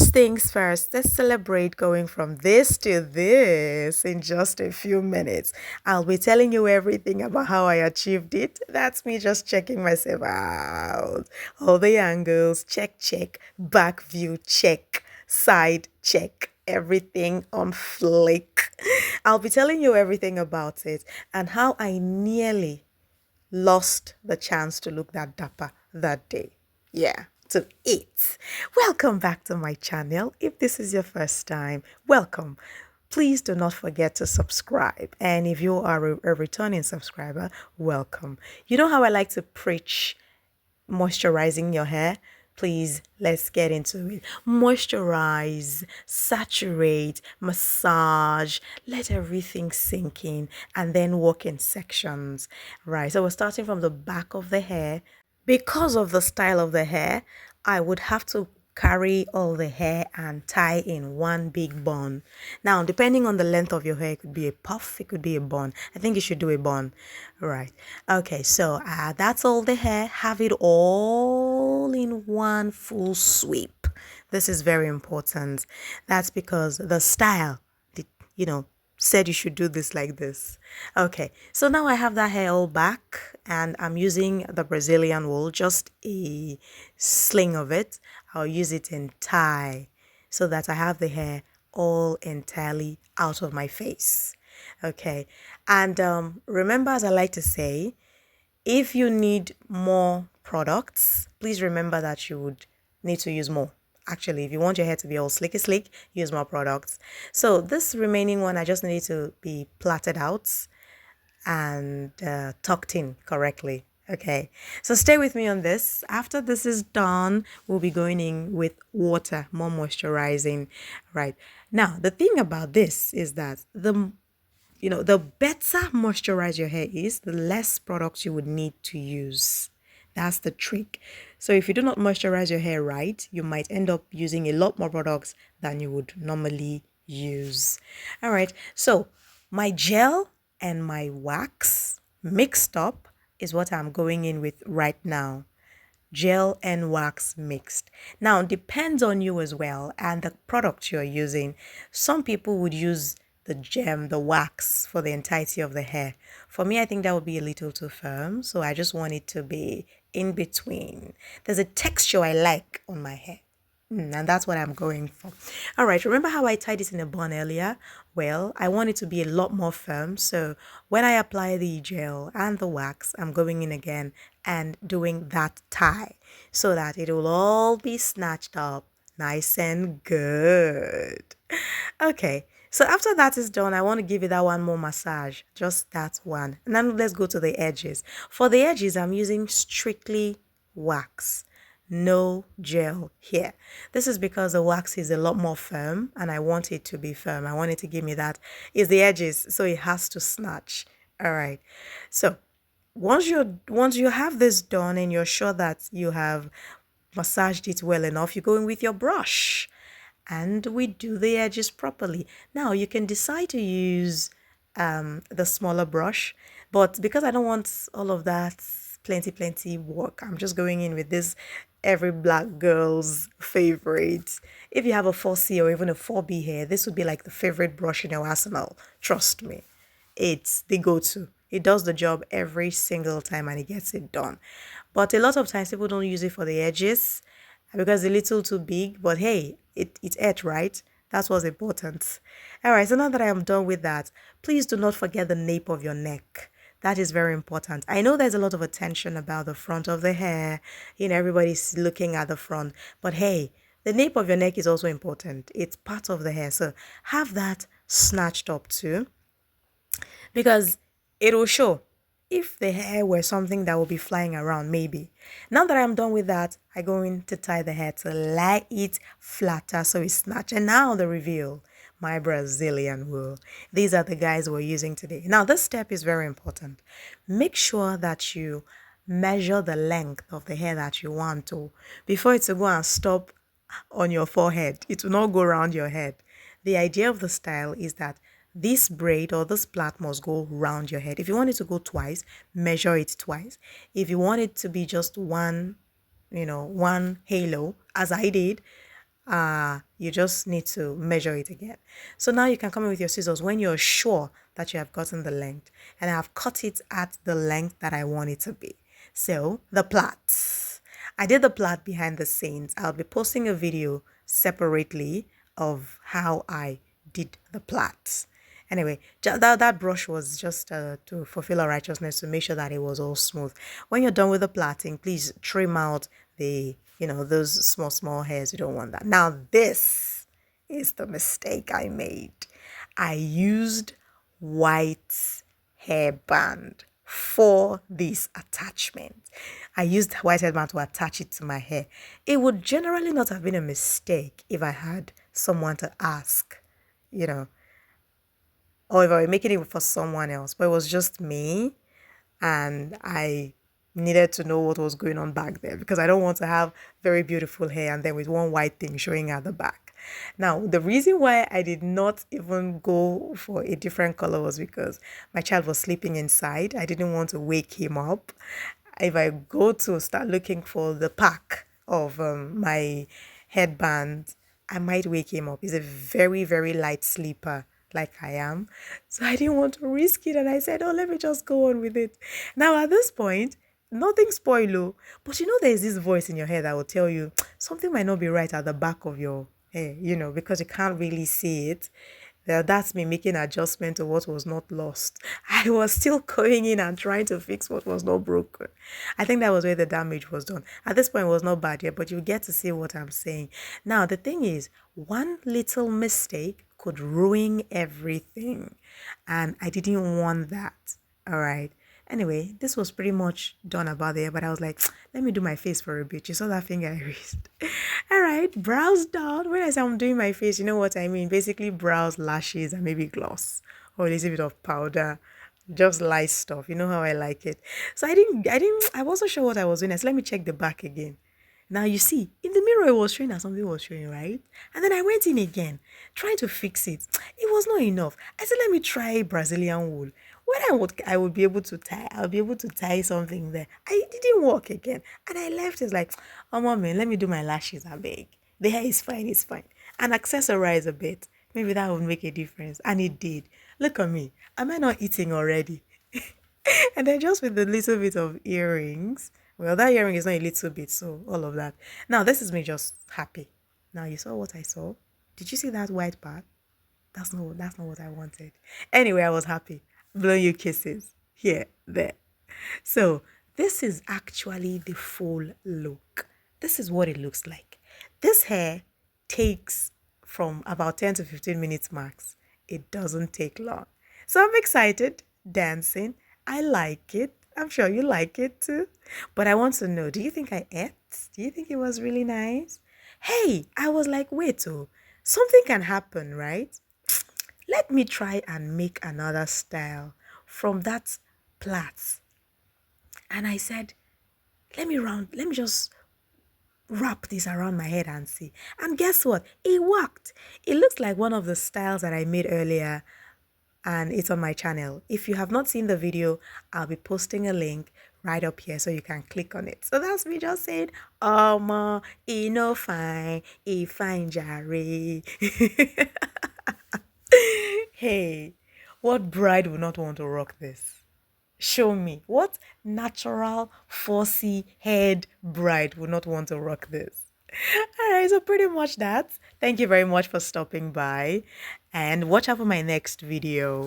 First things first, let's celebrate going from this to this in just a few minutes. I'll be telling you everything about how I achieved it. That's me just checking myself out. All the angles, check, check, back view, check, side, check, everything on flick. I'll be telling you everything about it and how I nearly lost the chance to look that dapper that day. Yeah, to it. Welcome back to my channel. If this is your first time, welcome. Please do not forget to subscribe. And if you are a returning subscriber, welcome. You know how I like to preach moisturizing your hair? Please, let's get into it. Moisturize, saturate, massage, let everything sink in, and then walk in sections. Right, so we're starting from the back of the hair. Because of the style of the hair, I would have to carry all the hair and tie in one big bun. Now, depending on the length of your hair, it could be a puff, it could be a bun. I think you should do a bun. Right. Okay, so that's all the hair. Have it all in one full sweep. This is very important. That's because the style, you know, said you should do this like this. Okay, so now I have that hair all back and I'm using the Brazilian wool, just a sling of it. I'll use it in tie so that I have the hair all entirely out of my face. Okay, and remember, as I like to say, if you need more products, please remember that you would need to use more. Actually, if you want your hair to be all slicky slick, use more products. So this remaining one, I just need to be plaited out and tucked in correctly. Okay, so stay with me on this. After this is done, we'll be going in with water, more moisturizing. Right. Now, the thing about this is that the better moisturize your hair is, the less products you would need to use. That's the trick. So if you do not moisturize your hair right, you might end up using a lot more products than you would normally use. All right. So my gel and my wax mixed up is what I'm going in with right now. Gel and wax mixed. Now, depends on you as well and the product you're using. Some people would use the wax for the entirety of the hair. For me, I think that would be a little too firm, so I just want it to be in between. There's a texture I like on my hair. And that's what I'm going for. All right, remember how I tied it in a bun earlier? Well, I want it to be a lot more firm. So when I apply the gel and the wax, I'm going in again and doing that tie so that it will all be snatched up nice and good. Okay, so after that is done, I want to give it that one more massage, just that one. And then let's go to the edges. For the edges, I'm using strictly wax, no gel here. This is because the wax is a lot more firm and I want it to be firm. I want it to give me that. It's the edges, so it has to snatch. All right. So once you have this done and you're sure that you have massaged it well enough, you go in with your brush and we do the edges properly. Now you can decide to use the smaller brush, but because I don't want all of that plenty work, I'm just going in with this every black girl's favorite. If you have a 4C or even a 4B hair, this would be like the favorite brush in your arsenal. Trust me, it's the go-to. It does the job every single time and it gets it done. But a lot of times people don't use it for the edges because it's a little too big. But hey, it's it, right? That's what's important. All right, so now that I am done with that, please do not forget the nape of your neck. That is very important. I know there's a lot of attention about the front of the hair. Everybody's looking at the front. But hey, the nape of your neck is also important. It's part of the hair. So have that snatched up too, because it will show if the hair were something that will be flying around, maybe. Now that I'm done with that, I go in to tie the hair to lie it flatter so it's snatched. And now the reveal, my Brazilian wool. These are the guys we're using today. Now this step is very important. Make sure that you measure the length of the hair that you want to before it's to go and stop on your forehead. It will not go around your head. The idea of the style is that this braid or this plait must go round your head. If you want it to go twice, measure it twice. If you want it to be just one halo, as I did, you just need to measure it again. So now you can come in with your scissors when you're sure that you have gotten the length, and I have cut it at the length that I want it to be. So the plaits. I did the plait behind the scenes. I'll be posting a video separately of how I did the plaits. Anyway, that brush was just to fulfill our righteousness, to make sure that it was all smooth. When you're done with the plaiting, please trim out those small hairs. You don't want that. Now, this is the mistake I made. I used white hairband for this attachment. I used white hairband to attach it to my hair. It would generally not have been a mistake if I had someone to ask, you know, or if I were making it for someone else, but it was just me, and I needed to know what was going on back there because I don't want to have very beautiful hair and then with one white thing showing at the back. Now, the reason why I did not even go for a different color was because my child was sleeping inside. I didn't want to wake him up. If I go to start looking for the pack of my headband, I might wake him up. He's a very, very light sleeper, like I am. So I didn't want to risk it. And I said, oh, let me just go on with it. Now, at this point, nothing spoil, oh, but there's this voice in your head that will tell you something might not be right at the back of your hair, because you can't really see it. That's me making adjustment to what was not lost. I was still going in and trying to fix what was not broken. I think that was where the damage was done. At this point, it was not bad yet, but you get to see what I'm saying. Now, the thing is, one little mistake could ruin everything. And I didn't want that. All right. Anyway, this was pretty much done about there, but I was like, let me do my face for a bit. You saw that finger I raised. All right, brows done. When I say I'm doing my face, you know what I mean? Basically, brows, lashes, and maybe gloss or a little bit of powder. Just light stuff. You know how I like it. So I wasn't sure what I was doing. I said, let me check the back again. Now you see, in the mirror it was showing that something was showing, right? And then I went in again, trying to fix it. It was not enough. I said, let me try Brazilian wool. When I would be able to tie, I'll be able to tie something there. It didn't work again. And I left it like, oh man, let me do my lashes, I beg. The hair is fine, it's fine. And accessorize a bit. Maybe that would make a difference. And it did. Look at me. Am I not eating already? And then just with a little bit of earrings. Well, that earring is not a little bit, so all of that. Now, this is me just happy. Now, you saw what I saw? Did you see that white part? That's not what I wanted. Anyway, I was happy. Blowing you kisses. Here, there. So, this is actually the full look. This is what it looks like. This hair takes from about 10 to 15 minutes max. It doesn't take long. So I'm excited, dancing. I like it. I'm sure you like it too. But I want to know, do you think I ate? Do you think it was really nice? Hey, I was like, wait, oh, something can happen, right? Let me try and make another style from that plait. And I said, let me just wrap this around my head and see. And guess what? It worked. It looks like one of the styles that I made earlier, and it's on my channel. If you have not seen the video, I'll be posting a link right up here so you can click on it. So that's me just saying, ma, fine, fine jare. Hey, what bride would not want to rock this? Show me. What natural, fussy head bride would not want to rock this? All right, so pretty much that. Thank you very much for stopping by, and watch out for my next video.